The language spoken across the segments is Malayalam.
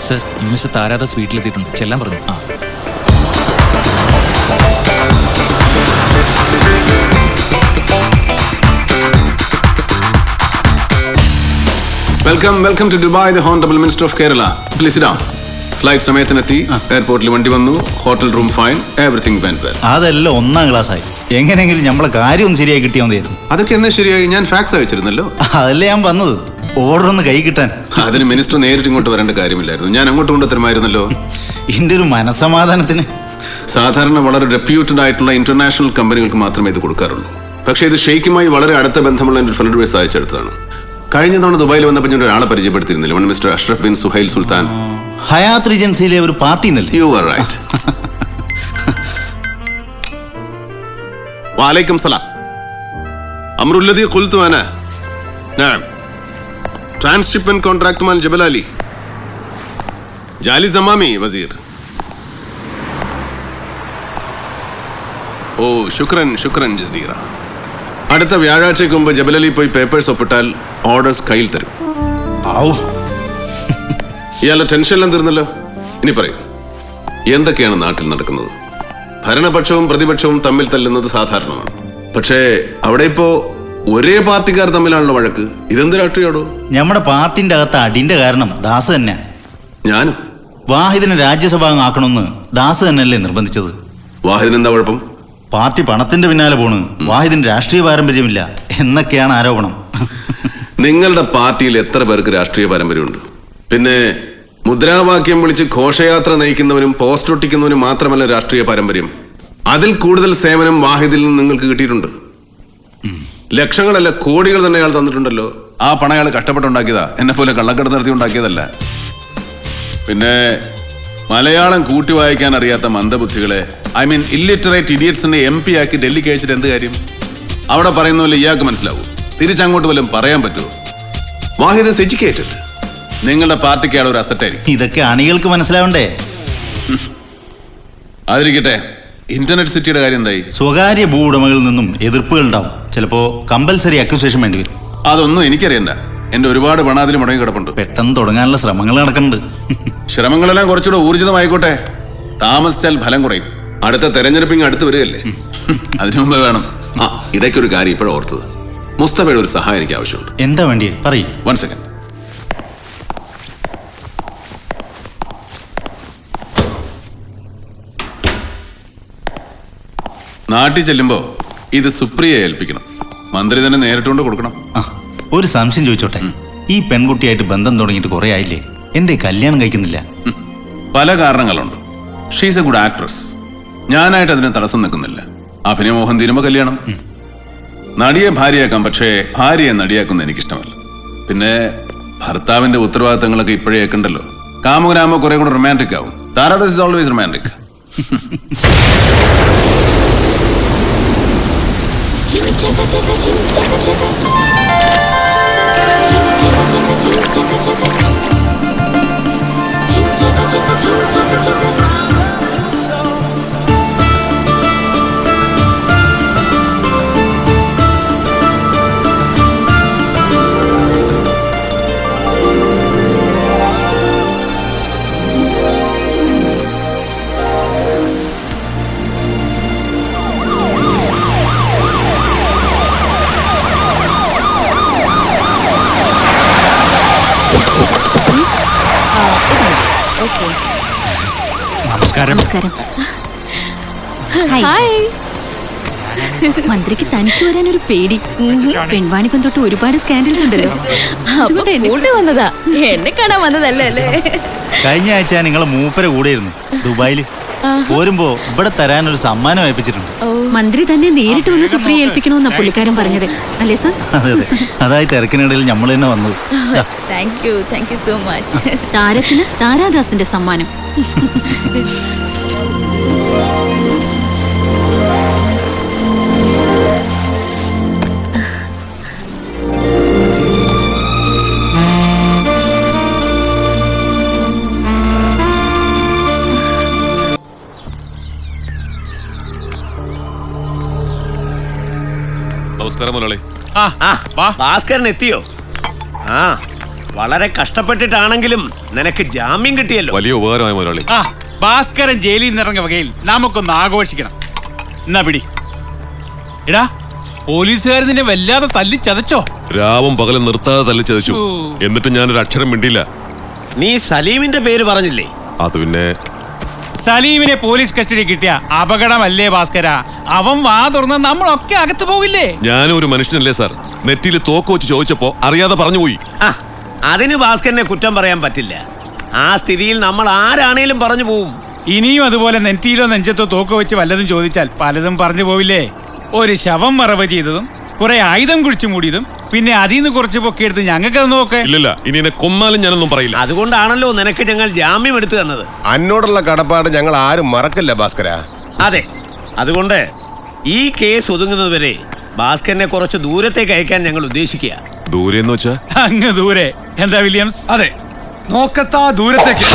സർ, മിസ്റ്റർ താരാദാസ് വീട്ടിലെത്തിയിട്ടുണ്ട്. ചെല്ലാൻ പറഞ്ഞു. Welcome to Dubai, the honourable minister of Kerala. Please sit down. Flight സമയത്തിനെത്തി, എയർപോർട്ടിൽ വണ്ടി വന്നു, hotel room fine, everything went well. അതെല്ലാം ഒന്നാം ക്ലാസ്സായി. എങ്ങനെയെങ്കിലും നമ്മളെ കാര്യം ശരിയായി കിട്ടിയാൽ മതിയായിരുന്നു. അതൊക്കെ എന്നാ ശരിയായി? ഞാൻ ഫാക്സ് അയച്ചിരുന്നല്ലോ. അതല്ലേ ഞാൻ വന്നത്, ഓർഡർ ഒന്ന് കൈ കിട്ടാൻ. അതിന് മിനിസ്റ്റർ നേരിട്ട് ഇങ്ങോട്ട് വരേണ്ട കാര്യമില്ലായിരുന്നു, ഞാൻ അങ്ങോട്ട് കൊണ്ടുത്തരുമായിരുന്നല്ലോ. ഇതിന്റെ ഒരു മനസമാധാനത്തിന്. സാധാരണ വളരെ റെപ്യൂട്ടഡ് ആയിട്ടുള്ള ഇന്റർനാഷണൽ കമ്പനികൾക്ക് മാത്രമേ ഇത് കൊടുക്കാറുള്ളൂ. പക്ഷേ ഇത് ഷെയ്ഖുമായി വളരെ അടുത്ത ബന്ധമുള്ള എൻ്റെ ഫ്രണ്ട് വഴി അയച്ചെടുത്തതാണ്. കഴിഞ്ഞ തവണ ദുബായിൽ വന്നപ്പോൾ ഞാൻ ഒരാളെ പരിചയപ്പെടുത്തിയിരുന്നില്ല, mister Ashraf bin Suhail Sultan. Hyatt റീജൻസിയിലെ ഒരു പാർട്ടി എന്നല്ലേ? You are right. വഅലൈക്കും സലാം. അംറുല്ലദീ ഖുൽതു അന. നഅം. ട്രാൻസ്ഷിപ്മെന്റ് കോൺട്രാക്ട് മാൻ ജബൽ അലി. ജാലി സമാമി വസീർ. ഓ ശുക്രൻ ജസീറ. അടുത്ത വ്യാഴാഴ്ചയ്ക്ക് മുമ്പ് ജബൽ അലി പോയി പേപ്പേഴ്സ് ഒപ്പിട്ടാൽ ഓർഡേഴ്സ് കയ്യിൽ തരും. ഇയാളുടെ ടെൻഷനെല്ലാം തീർന്നല്ലോ. ഇനി പറയൂ, എന്തൊക്കെയാണ് നാട്ടിൽ നടക്കുന്നത്? ഭരണപക്ഷവും പ്രതിപക്ഷവും തമ്മിൽ തല്ലുന്നത് സാധാരണമാണ്. പക്ഷേ അവിടെ ഇപ്പോ ഒരേ പാർട്ടിക്കാർ തമ്മിലാണല്ലോ വഴക്ക്. ഇതെന്ത് രാഷ്ട്രീയാണോ? നമ്മുടെ പാർട്ടിന്റെ അകത്ത് അടിന്റെ കാരണം ദാസ് തന്നെ. ഞാനും വാഹിദിനെ രാജ്യസഭ ആക്കണമെന്ന് ദാസ് തന്നെയല്ലേ നിർബന്ധിച്ചത്? വാഹിദിന് എന്താ കുഴപ്പം? പാർട്ടി പണത്തിന്റെ പിന്നാലെ പോണ്, വാഹിദിന് രാഷ്ട്രീയ പാരമ്പര്യമില്ല എന്നൊക്കെയാണ് ആരോപണം. നിങ്ങളുടെ പാർട്ടിയിൽ എത്ര പേർക്ക് രാഷ്ട്രീയ പാരമ്പര്യമുണ്ട്? പിന്നെ മുദ്രാവാക്യം വിളിച്ച് ഘോഷയാത്ര നയിക്കുന്നവനും പോസ്റ്റർ ഒട്ടിക്കുന്നവനും മാത്രമല്ല രാഷ്ട്രീയ പാരമ്പര്യം. അതിൽ കൂടുതൽ സേവനം വാഹിദിൽ നിന്ന് നിങ്ങൾക്ക് കിട്ടിയിട്ടുണ്ട്. ലക്ഷങ്ങളല്ല, കോടികൾ തന്നെ അയാൾ തന്നിട്ടുണ്ടല്ലോ. ആ പണം അയാൾ കഷ്ടപ്പെട്ടുണ്ടാക്കിയതാ, എന്നെ പോലെ കള്ളക്കടത്ത് നടത്തി ഉണ്ടാക്കിയതല്ല. പിന്നെ മലയാളം കൂട്ടി വായിക്കാൻ അറിയാത്ത മന്ദബുദ്ധികളെ, ഐ മീൻ ഇല്ലിറ്ററേറ്റ് ഇഡിയറ്റ്സിനെ MP ആക്കി ഡൽഹിക്ക് അയച്ചിട്ട് എന്ത് കാര്യം? അവിടെ പറയുന്ന പോലെ ഇയാൾക്ക് മനസ്സിലാവും, തിരിച്ചങ്ങോട്ട് വല്ലതും പറയാൻ പറ്റുമോ? വാഹിദ് ഇസ് എഡ്യൂക്കേറ്റഡ്. നിങ്ങളുടെ പാർട്ടിക്ക് അയാൾ ഒരു അസറ്റായിരിക്കും. ഇതൊക്കെ അണികൾക്ക് മനസ്സിലാവണ്ടേ? അതിരിക്കട്ടെ, ഇന്റർനെറ്റ് സിറ്റിയുടെ കാര്യം എന്തായി? സ്വകാര്യ ഭൂ ഉടമകളിൽ നിന്നും എതിർപ്പുകൾ ഉണ്ടാവും. ചിലപ്പോ കമ്പൽസറി അക്യൂസേഷൻ വേണ്ടി വരും. അതൊന്നും എനിക്കറിയണ്ട. എന്റെ ഒരുപാട് പണം അതിൽ മുടങ്ങി കിടപ്പുണ്ട്. പെട്ടെന്ന് തുടങ്ങാനുള്ള ശ്രമങ്ങൾ നടക്കുന്നുണ്ട്. ശ്രമങ്ങളെല്ലാം കുറച്ചുകൂടെ ഊർജിതമായിക്കോട്ടെ. താമസിച്ചാൽ ഫലം കുറയും. അടുത്ത തെരഞ്ഞെടുപ്പിങ് അടുത്ത് വരികയല്ലേ, അതിനു മുമ്പ് വേണം. ഇടയ്ക്കൊരു കാര്യം ഇപ്പോഴും ഓർത്തത്, മുസ്തഫയുടെ ഒരു സഹായം എനിക്ക് ആവശ്യമുണ്ട്. എന്താ വേണ്ടിയേ പറയൂ. 1 സെക്കൻഡ്. നാട്ടിൽ ചെല്ലുമ്പോ ഇത് സുപ്രിയയെ ഏൽപ്പിക്കണം. മന്ത്രി തന്നെ നേരിട്ടുകൊണ്ട് കൊടുക്കണം. ഒരു സംശയം ചോദിച്ചോട്ടെ, ഈ പെൺകുട്ടിയായിട്ട് ബന്ധം തുടങ്ങിയിട്ട് കുറെ ആയില്ലേ, എന്തേ കല്യാണം കഴിക്കുന്നില്ല? പല കാരണങ്ങളുണ്ട്. She's A good actress. ഞാനായിട്ട് അതിന് തടസ്സം നിൽക്കുന്നില്ല. അഭിനയമോഹം തീരുമ്പോ കല്യാണം. നടിയെ ഭാര്യയാക്കാം, പക്ഷേ ഭാര്യയെ നടിയാക്കുന്ന എനിക്കിഷ്ടമല്ല. പിന്നെ ഭർത്താവിന്റെ ഉത്തരവാദിത്തങ്ങളൊക്കെ ഇപ്പോഴേ ഏക്കണ്ടല്ലോ. കാമുകനാമോ കുറെ കൂടെ റൊമാൻറ്റിക് ആവും. Taradas is always romantic. നമസ്കാരം. മന്ത്രിക്ക് തനിച്ചു വരാൻ ഒരു പേടി. പെൺവാണിപ്പം തൊട്ട് ഒരുപാട് സ്കാൻഡൽസ് ഉണ്ടല്ലോ. വന്നതാ, എന്നെ കാണാൻ വന്നതല്ലേ? കഴിഞ്ഞ ആഴ്ച നിങ്ങളെ മൂപ്പരെ കൂടെയിരുന്നു ദുബായില്. പോരുമ്പോ ഇവിടെ തരാനൊരു സമ്മാനം ഏൽപ്പിച്ചിട്ടുണ്ട്. മന്ത്രി തന്നെ നേരിട്ട് വന്ന് സുപ്രിയ ഏൽപ്പിക്കണമെന്നാ പുള്ളിക്കാരൻ പറഞ്ഞത്, അല്ലേ സർ? അതെ, അതായി തിരക്കിനിടയിൽ നമ്മൾ തന്നെ വന്നത്. Thank you so much. താരത്തിന് താരാദാസിന്റെ സമ്മാനം. നമസ്കാരം മുതലാളി. ഭാസ്കരൻ എത്തിയോ? വളരെ കഷ്ടപ്പെട്ടിട്ടാണെങ്കിലും നിനക്ക് ജാമ്യം കിട്ടിയല്ലോ. വലിയ ഉപകാരമായ മുതലാളി. ആ ഭാസ്കരൻ ജയിലിൽ നിന്നിറങ്ങിയ വകയിൽ നമുക്കൊന്ന് ആഘോഷിക്കണം. എന്നാ പിടി. എടാ പോലീസുകാർ നിന്നെ വല്ലാതെ തല്ലി ചതച്ചോ? രാവും പകലും നിർത്താതെ തല്ലിച്ചതച്ചു. എന്നിട്ട് ഞാനൊരു അക്ഷരം മിണ്ടില്ല. നീ സലീമിന്റെ പേര് പറഞ്ഞില്ലേ? അത് പിന്നെ സലീമിനെ പോലീസ് കസ്റ്റഡി കിട്ടിയ അപകടമല്ലേ ഭാസ്കര? അവൻ വാ തുറന്ന് നമ്മളൊക്കെ അകത്ത് പോകില്ലേ? ഞാനും ഒരു മനുഷ്യനല്ലേ സാർ. നെറ്റിയിൽ തോക്ക് വെച്ച് ചോദിച്ചപ്പോ അറിയാതെ പറഞ്ഞുപോയി. അതിന് ഭാസ്കരനെ കുറ്റം പറയാൻ പറ്റില്ല. ആ സ്ഥിതിയിൽ നമ്മൾ ആരാണേലും പറഞ്ഞു പോവും. ഇനിയും അതുപോലെ നെറ്റിയിലോ നെഞ്ചത്തോ തോക്ക് വെച്ച് വല്ലതും ചോദിച്ചാൽ പലതും പറഞ്ഞു പോവില്ലേ? ഒരു ശവം മറവ് ചെയ്തതും കുറെ ആയുധം കുഴിച്ചു മൂടിയതും പിന്നെ അതിൽ നിന്ന് കുറച്ച് പൊക്കിയെടുത്ത് ഞങ്ങൾക്ക് നോക്കെ. ഇല്ലില്ല, ഇനി എന്നെ കൊന്നാലും ഞാനൊന്നും പറയില്ല. അതുകൊണ്ടാണല്ലോ നിനക്ക് ഞങ്ങൾ ജാമ്യം എടുത്തു തന്നത്. അന്നോടുള്ള കടപ്പാട് ഞങ്ങൾ ആരും മറക്കില്ല ഭാസ്കര. അതെ, അതുകൊണ്ട് ഈ കേസ് ഒതുങ്ങുന്നതുവരെ ഭാസ്കരനെ കുറച്ച് ദൂരത്തേക്ക് അയക്കാൻ ഞങ്ങൾ ഉദ്ദേശിക്കുക. ദൂരെ എന്ന് വെച്ചാ അങ്ങ് ദൂരെ. എന്താ വില്യംസ്? അതെ, നോക്കത്താ ദൂരത്തേക്ക്.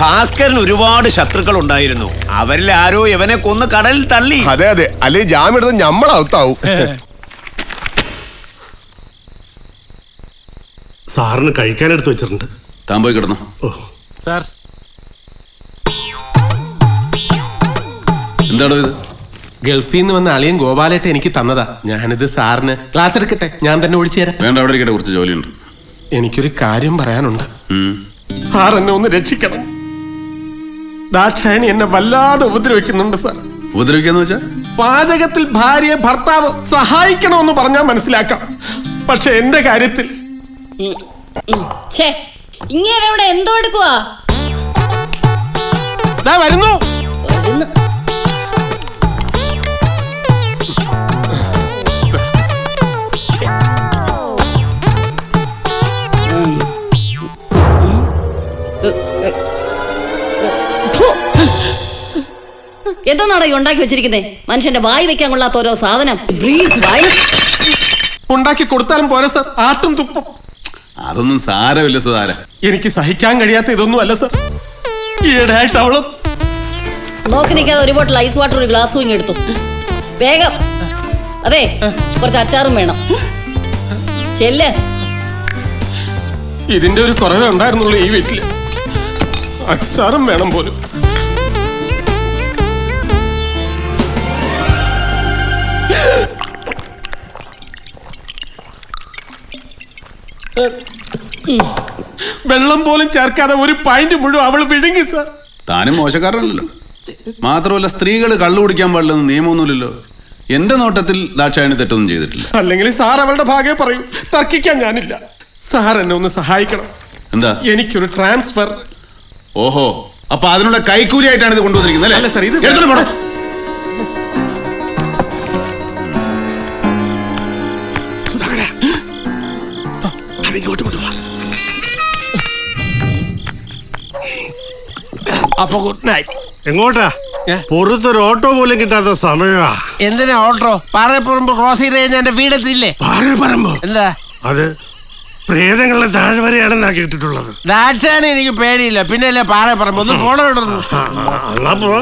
ഭാസ്കരന് ഒരുപാട് ശത്രുക്കൾ ഉണ്ടായിരുന്നു. അവരിൽ ആരോ ഇവനെ കൊന്ന് കടലിൽ തള്ളി. അതെ അതെ, അല്ലെ ജാമ്യം എടുത്ത് ഞമ്മളത്താവും. സാറിന് കഴിക്കാനെടുത്ത് വെച്ചിട്ടുണ്ട്. താൻ പോയി കിടന്നു. സാർ, എന്താണോ ഇത്? ഗൾഫിൽ നിന്ന് വന്ന അളിയൻ ഗോപാലേട്ട എനിക്ക് തന്നതാ. ഞാനിത് സാറിന് ക്ലാസ് എടുക്കട്ടെ? ഞാൻ തന്നെ ഒഴിച്ചു തരാം. വേണ്ട, അവിടെ ഇരിക്കട്ടെ, കുറച്ച് ജോലിയുണ്ട്. എനിക്കൊരു കാര്യം പറയാനുണ്ട്. സാർ എന്നെ ഒന്ന് രക്ഷിക്കണം. ദാക്ഷായണി എന്നെ വല്ലാതെ ഉപദ്രവിക്കുന്നുണ്ട് സാർ. ഉപദ്രവിക്കാന്ന് വെച്ചാ? പാചകത്തിൽ ഭാര്യയെ ഭർത്താവ് സഹായിക്കണമെന്ന് പറഞ്ഞാൽ മനസ്സിലാക്കാം. പക്ഷെ എന്റെ കാര്യത്തിൽ ഇങ്ങനെ ഇവിടെ എന്തോ എടുക്കുവാ? വരുന്നു. എന്തോന്നാടോ ഈ ഉണ്ടാക്കി വെച്ചിരിക്കുന്നേ? മനുഷ്യന്റെ വായി വെക്കാൻ കൊള്ളാത്ത ഓരോ സാധനം. ഉണ്ടാക്കി കൊടുത്താലും പോരാ സാർ, ആട്ടും തുപ്പും. അതൊന്നും സാരമില്ല സുധാര. എനിക്ക് സഹിക്കാൻ കഴിയാത്ത ഇതൊന്നും അല്ല സാർ. ഈയിടെയായിട്ട് അവള് നോക്കി നിൽക്കാതെ ഒരു ബോട്ടിൽ ഐസ് വാട്ടർ ഒരു ഗ്ലാസും ഇങ്ങ് എടുത്തു. വേഗം. അതെ, കുറച്ച് അച്ചാറും വേണം. ചെല്ല്. ഇതിന്റെ ഒരു കുറവേ ഉണ്ടായിരുന്നുള്ളൂ ഈ വീട്ടില്. അച്ചാറും വേണം പോലും. വെള്ളം പോലും ചേർക്കാതെ ഒരു പൈന്റ് മുഴുവൻ അവള് വിഴുങ്ങി സാർ. താനും മോശക്കാരനല്ലോ. മാത്രമല്ല, സ്ത്രീകൾ കള്ളു കുടിക്കാൻ പാടില്ലെന്ന് നിയമമൊന്നുമില്ലല്ലോ. എന്റെ നോട്ടത്തിൽ ദാക്ഷായണി തെറ്റൊന്നും ചെയ്തിട്ടില്ല. അല്ലെങ്കിൽ സാർ അവളുടെ ഭാഗം പറയൂ, തർക്കിക്കാൻ ഞാനില്ല. സാർ എന്നെ ഒന്ന് സഹായിക്കണം. എന്താ? എനിക്കൊരു ട്രാൻസ്ഫർ. ഓഹോ, അപ്പൊ അതിനുള്ള കൈക്കൂലിയായിട്ടാണ് ഇത് കൊണ്ടുവന്നിരിക്കുന്നത് അല്ലേ സാർ? ഇത് അപ്പൊ ഗുഡ് നൈറ്റ്. എങ്ങോട്ടാ? പുറത്തൊരു ഓട്ടോ പോലും കിട്ടാത്ത സമയമാ. എന്തിനാ ഓട്ടോ? പാറപ്പറമ്പ് ക്രോസ് ചെയ്ത് കഴിഞ്ഞാൽ എന്റെ വീടെത്തില്ലേ? പാറപ്പറമ്പോ? എന്താ അത്? പ്രേതങ്ങളുടെ താഴ്വരയാണെന്നാ കേട്ടിട്ടുള്ളത്. ദാക്ഷായണി എനിക്ക് പേടിയില്ല, പിന്നെ അല്ലേ പാറപ്പറമ്പ്. ഒന്ന് പോണോടുന്നു. അപ്പോ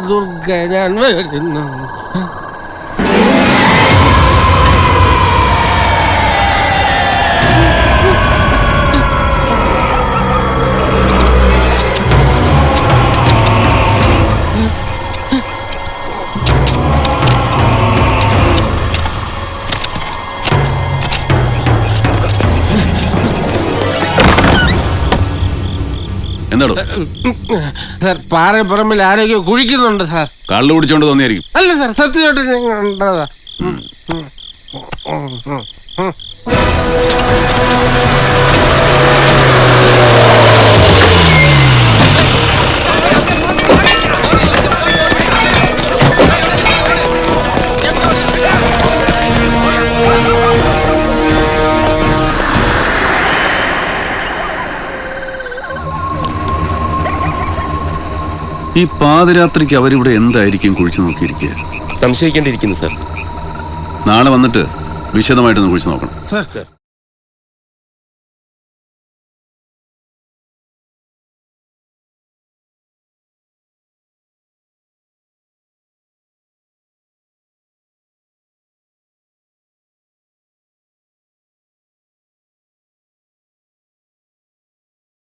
ദുർഗ ഞാൻ വരുന്നു. എന്താണോ സാർ? പാറപ്പറമ്പിൽ ആരോഗ്യം കുഴിക്കുന്നുണ്ട് സാർ. കള്ളു കുടിച്ചോണ്ട് തോന്നിയായിരിക്കും. അല്ല സാർ, സത്യമായിട്ട് ഞങ്ങൾ ഈ പാതിരാത്രിക്ക് അവരിവിടെ എന്തായിരിക്കും കുഴിച്ചു നോക്കിയിരിക്കുക? സംശയിക്കേണ്ടിയിരിക്കുന്നു സാർ. നാളെ വന്നിട്ട് വിശദമായിട്ടൊന്ന് കുഴിച്ചു നോക്കണം. സാർ